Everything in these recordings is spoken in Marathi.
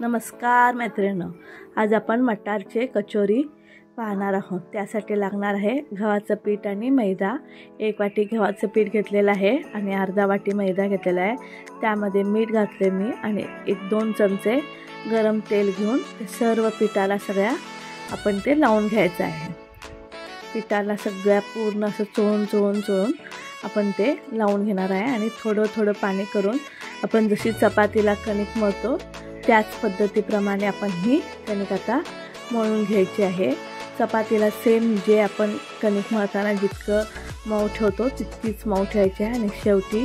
नमस्कार मैत्रिणींनो, आज आपण मटारचे कचोरी पाहणार आहोत। त्यासाठी लागणार आहे गव्हाचं पीठ आणि मैदा। 1 वाटी गव्हाचं पीठ घेतलेलं आहे आणि अर्धा वाटी मैदा घेतलेला आहे। त्यामध्ये मीठ घातले मी आणि 1-2 चमचे गरम तेल घेऊन सर्व पिठाला सगळ्या आपण ते लावून घ्यायचं आहे। पिठाला सगळ्या पूर्ण असं चोळून आपण ते लावून घेणार आहे आणि थोडं पाणी करून आपण जशी चपातीला कणिक मळतो त्याच पद्धतीप्रमाणे आपण ही कणिक आता मळून घ्यायची आहे। चपातीला सेम जे आपण कणिक मळताना जितकं मऊ ठेवतो तितकीच मऊ ठेवायची आहे आणि शेवटी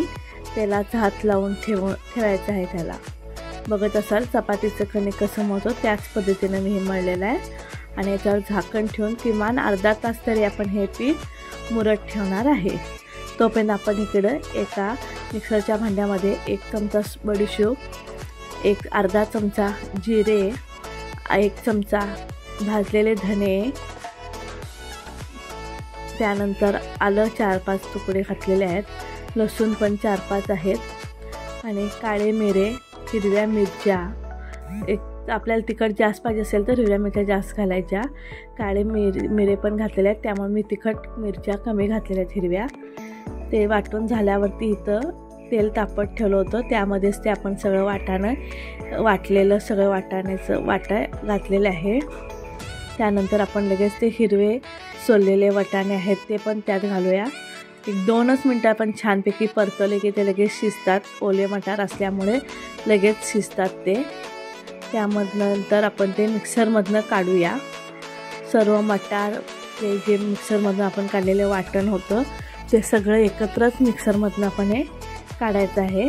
तेलाचा हात लावून ठेवायचा आहे। त्याला बघत असाल चपातीचं कणिक कसं मळतो त्याच पद्धतीने मी हे मळलेलं आहे आणि याच्यावर झाकण ठेवून किमान अर्धा तास तरी आपण हे पीठ मुरत ठेवणार आहे। तोपर्यंत आपण इकडे एका मिक्सरच्या भांड्यामध्ये 1 चमचा बडीशेप, अर्धा चमचा जिरे, 1 चमचा भाजलेले धने, त्यानंतर आलं 4-5 तुकडे घातलेले आहेत, लसूण पण 4-5 आहेत आणि काळे मिरे, हिरव्या मिरच्या, आपल्याला तिखट जास्त पाहिजे असेल तर हिरव्या मिरच्या जास्त घालायच्या। काळे मिरे पण घातलेले आहेत त्यामुळे मी तिखट मिरच्या कमी घातलेल्या आहेत हिरव्या। ते वाटून झाल्यावरती इथं तेल तापत ठेवलं होतं त्यामध्येच ते आपण सगळं वाटलेलं सगळं वाटाण्याचं वाटा घातलेलं आहे। त्यानंतर आपण लगेच ते हिरवे सोललेले वाटाणे आहेत ते पण त्यात घालूया। 1-2 मिनटं आपण छानपैकी परतवले की ते लगेच शिजतात। ओले मटार असल्यामुळे लगेच शिजतात ते। त्यानंतर आपण ते मिक्सरमधनं काढूया। सर्व मटार ते जे मिक्सरमधनं आपण काढलेले वाटण होतं ते सगळं एकत्रच मिक्सरमधनं आपण हे काढायचं आहे।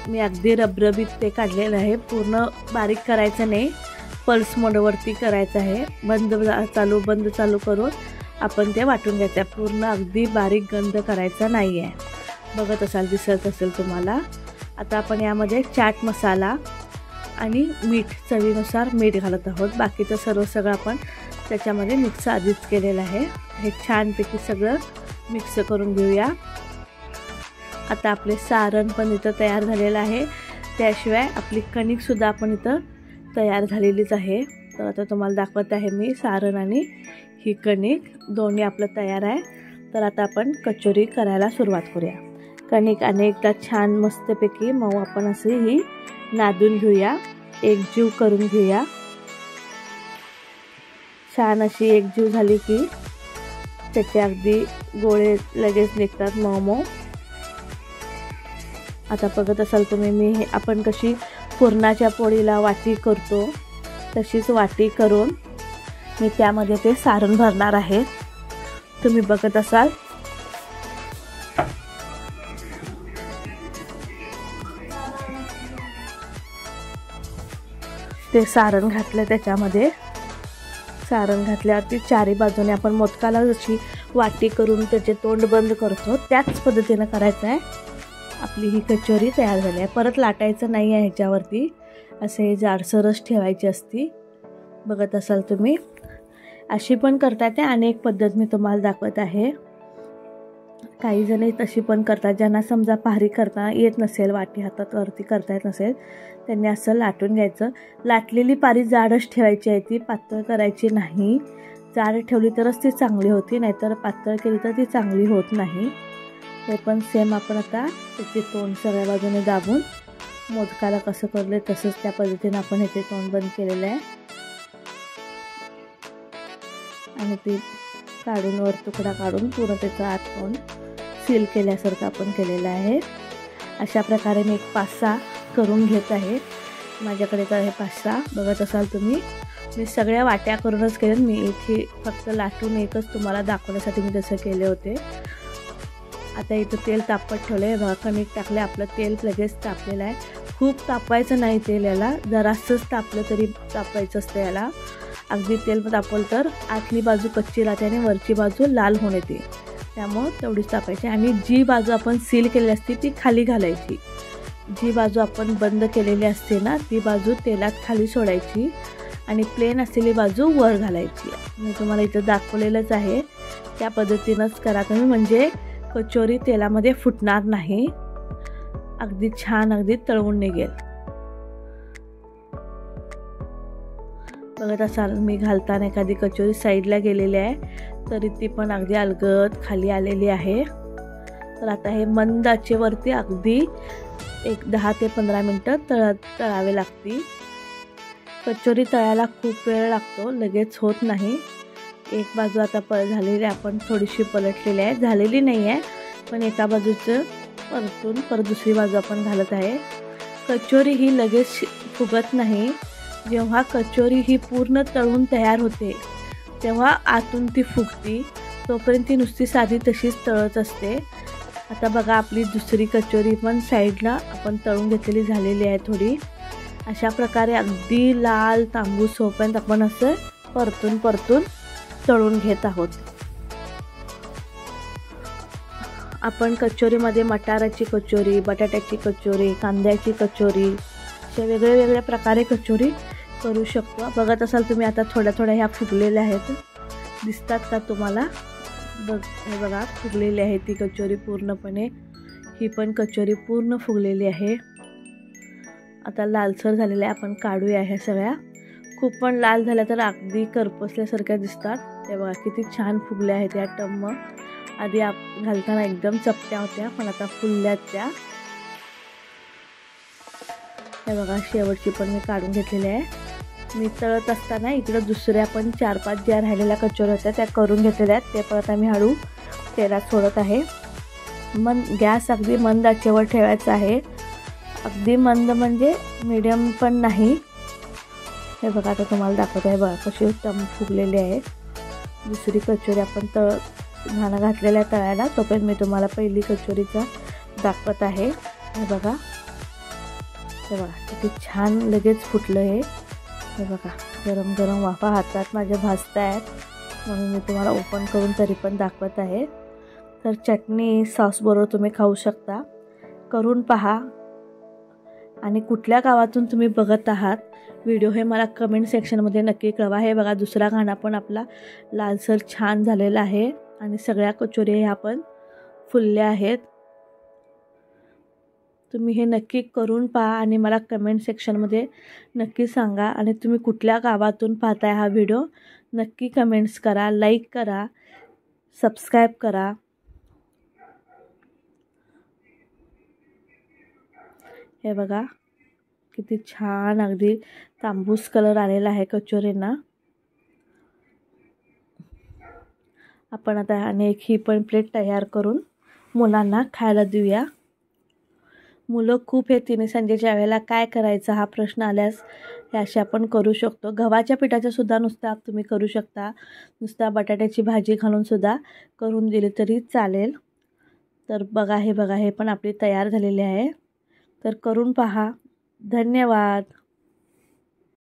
मी अगदी रबरबीत ते काढलेलं आहे, पूर्ण बारीक करायचं नाही, पल्स मोडवरती करायचं आहे। बंद चालू करून आपण ते वाटून घ्यायचं आहे। पूर्ण अगदी बारीक गंध करायचा नाही आहे। बघत असाल दिसत असेल तुम्हाला। आता आपण यामध्ये चाट मसाला आणि मीठ चवीनुसार मीठ घालत आहोत। बाकीचं सगळं आपण त्याच्यामध्ये मिक्स आधीच केलेलं आहे। हे छानपैकी सगळं मिक्स करून घेऊया। आता आपले सारण पण इथं तयार झालेलं आहे, त्याशिवाय आपली कणिकसुद्धा आपण इथं तयार झालेलीच आहे। तर आता तुम्हाला दाखवत आहे मी सारण आणि ही कणिक दोन्ही आपलं तयार आहे। तर आता आपण कचोरी करायला सुरुवात करूया। कणिक अनेकदा छान मस्तपैकी मऊ आपण अशी ही नादून घेऊया, एकजीव करून घेऊया। छान अशी एकजीव झाली की त्याचे अगदी गोळे लगेच निघतात मऊ। आता बघत असाल तुम्ही आपण कशी पुरणाच्या पोळीला वाटी करतो तशीच वाटी करून मी त्यामध्ये ते सारण भरणार आहे। तुम्ही बघत असाल ते सारण घातलं। त्याच्यामध्ये सारण घातल्यावरती चारी बाजूने आपण मोदकाला जशी वाटी करून त्याचे तोंड बंद करतो त्याच पद्धतीने करायचं आहे। आपली ही कचोरी तयार झाली आहे। परत लाटायचं नाही आहे ह्याच्यावरती, असे जाडसरच ठेवायची असती। बघत असाल तुम्ही अशी पण करता येते, अनेक पद्धत मी तुम्हाला दाखवत आहे। काही जण तशी पण करतात, ज्यांना समजा पारी करता येत नसेल, वाटी हातात वरती करता येत नसेल, त्यांनी असं लाटून घ्यायचं। लाटलेली पारी जाडच ठेवायची आहे, ती पातळ करायची नाही। जाड ठेवली तरच ती चांगली होती, नाहीतर पातळ केली तर ती चांगली होत नाही। ते पण सेम आपण आता त्याचे तोंड सगळ्या बाजूने दाबून मोदकाला कसं करले तसंच त्या पद्धतीने आपण ह्याचे तोंड बंद केलेलं आहे आणि ती काढून वर तुकडा काढून पूर्ण त्याचा आत तोंड सील केल्यासारखं आपण केलेलं आहे। अशा प्रकारे मी 5-6 करून घेत आहे। माझ्याकडे तर हे 5-6 बघत असाल तुम्ही। मी सगळ्या वाट्या करूनच केले, मी इथे फक्त लाटून एकच तुम्हाला दाखवण्यासाठी मी तसं केले होते। आता इथं तेल तापत ठेवलं आहे बघा, कणिक टाकले, आपलं तेल लगेच तापलेलं आहे। खूप तापवायचं नाही तेल, याला जरासंच तापलं तरी तापवायचं असतं याला। अगदी तेल तापवलं तर आतली बाजू कच्ची राहते आणि वरची बाजू लाल होऊन येते, त्यामुळं तेवढीच तापायची। आणि जी बाजू आपण सील केलेली असते ती खाली घालायची, जी बाजू आपण बंद केलेली असते ना ती बाजू तेलात खाली सोडायची आणि प्लेन असलेली बाजू वर घालायची। मी तुम्हाला इथं दाखवलेलंच आहे, त्या पद्धतीनंच करा तुम्ही, म्हणजे कचोरी तेलामध्ये फुटणार नाही, अगदी छान अगदी तळून निघेल। बघत असाल मी घालताना एखादी कचोरी साईडला गेलेली आहे तरी ती पण अगदी अलगद खाली आलेली आहे. तर आता हे मंद आचेवरती अगदी 10 ते 15 मिनटं तळावे लागतील. कचोरी तळायला खूप वेळ लागतो, लगेच होत नाही. एक बाजू आता झालेली आपण थोडीशी पलटलेली आहे, झालेली नाही आहे पण एका बाजूचं परतून परत दुसरी बाजू आपण घालत आहे. कचोरी ही लगेच फुगत नाही. जेव्हा कचोरी ही पूर्ण तळून तयार होते तेव्हा आतून ती फुगती, तोपर्यंत ती नुसती साधी तशीच तळत असते. आता बघा आपली दुसरी कचोरी पण साईडला आपण तळून घेतलेली झालेली आहे थोडी. अशा प्रकारे अगदी लाल तांबूस होईपर्यंत आपण असं परतून तळून घेत आहोत. आपण कचोरीमध्ये मटाराची कचोरी, बटाट्याची कचोरी, कांद्याची कचोरी अशा वेगळ्या प्रकारे कचोरी करू शकतो. बघत असाल तुम्ही आता थोड्या ह्या फुगलेल्या आहेत, दिसतात का तुम्हाला? हे बघा फुगलेली आहे ती कचोरी पूर्णपणे. ही पण कचोरी पूर्ण फुगलेली आहे. आता लालसर झालेल्या आपण काढूया ह्या सगळ्या. खूप पण लाल झाल्या तर अगदी करपसल्यासारख्या दिसतात. हे बघा किती छान फुगल्या आहेत या टम्म. आधी घालताना एकदम चपट्या होत्या पण आता फुलल्यात त्या. हे बघा शेवटची पण मी काढून घेतलेली आहे. मी तळत असताना इकडं दुसऱ्या पण 4-5 ज्या राहिलेल्या कचोऱ्या होत्या त्या करून घेतलेल्या आहेत. ते परत आम्ही हळू तेलात सोडत आहे. गॅस अगदी मंद आचेवर ठेवायचा आहे. अगदी मंद म्हणजे मीडियम पण नाही. हे बघा आता तुम्हाला दाखवत आहे, बघा कशी टम फुगलेली आहे. दुसरी कचोरी आपण घाणं घातलेल्या तळायला, तोपर्यंत मी तुम्हाला पहिली कचोरीचा दाखवत आहे. हे बघा किती छान लगेच फुटलं हे. हे बघा गरम गरम वाफा हातात माझ्या भाजत आहेत म्हणून मी तुम्हाला ओपन करून तरी पण दाखवत आहे. तर चटणी सॉसबरोबर तुम्ही खाऊ शकता. करून पहा. आणि कुठल्या गावातून तुम्ही बघत आहात व्हिडिओ हे मला कमेंट सेक्शनमध्ये नक्की कळवा. हे बघा दुसरा घाणा पण आपला लालसर छान झालेला आहे आणि सगळ्या कचोरी ह्या पण फुलल्या आहेत. तुम्ही हे नक्की करून पहा आणि मला कमेंट सेक्शनमध्ये नक्की सांगा. आणि तुम्ही कुठल्या गावातून पाहताय हा व्हिडिओ नक्की कमेंट्स करा, लाईक करा, सबस्क्राईब करा. हे बघा किती छान अगदी तांबूस कलर आलेला आहे कचोरींना. आपण आता अनेक ही पण प्लेट तयार करून मुलांना खायला देऊया. मुलं खूप हे तिन्ही संजेच्या वेळेला काय करायचं हा प्रश्न आल्यास हे असे आपण करू शकतो. गव्हाच्या पिठाच्या सुद्धा नुसता तुम्ही करू शकता. नुसता बटाट्याची भाजी घालून सुद्धा करून दिली तरी चालेल. तर बघा हे पण आपली तयार झालेली आहे. तर करून पहा. धन्यवाद.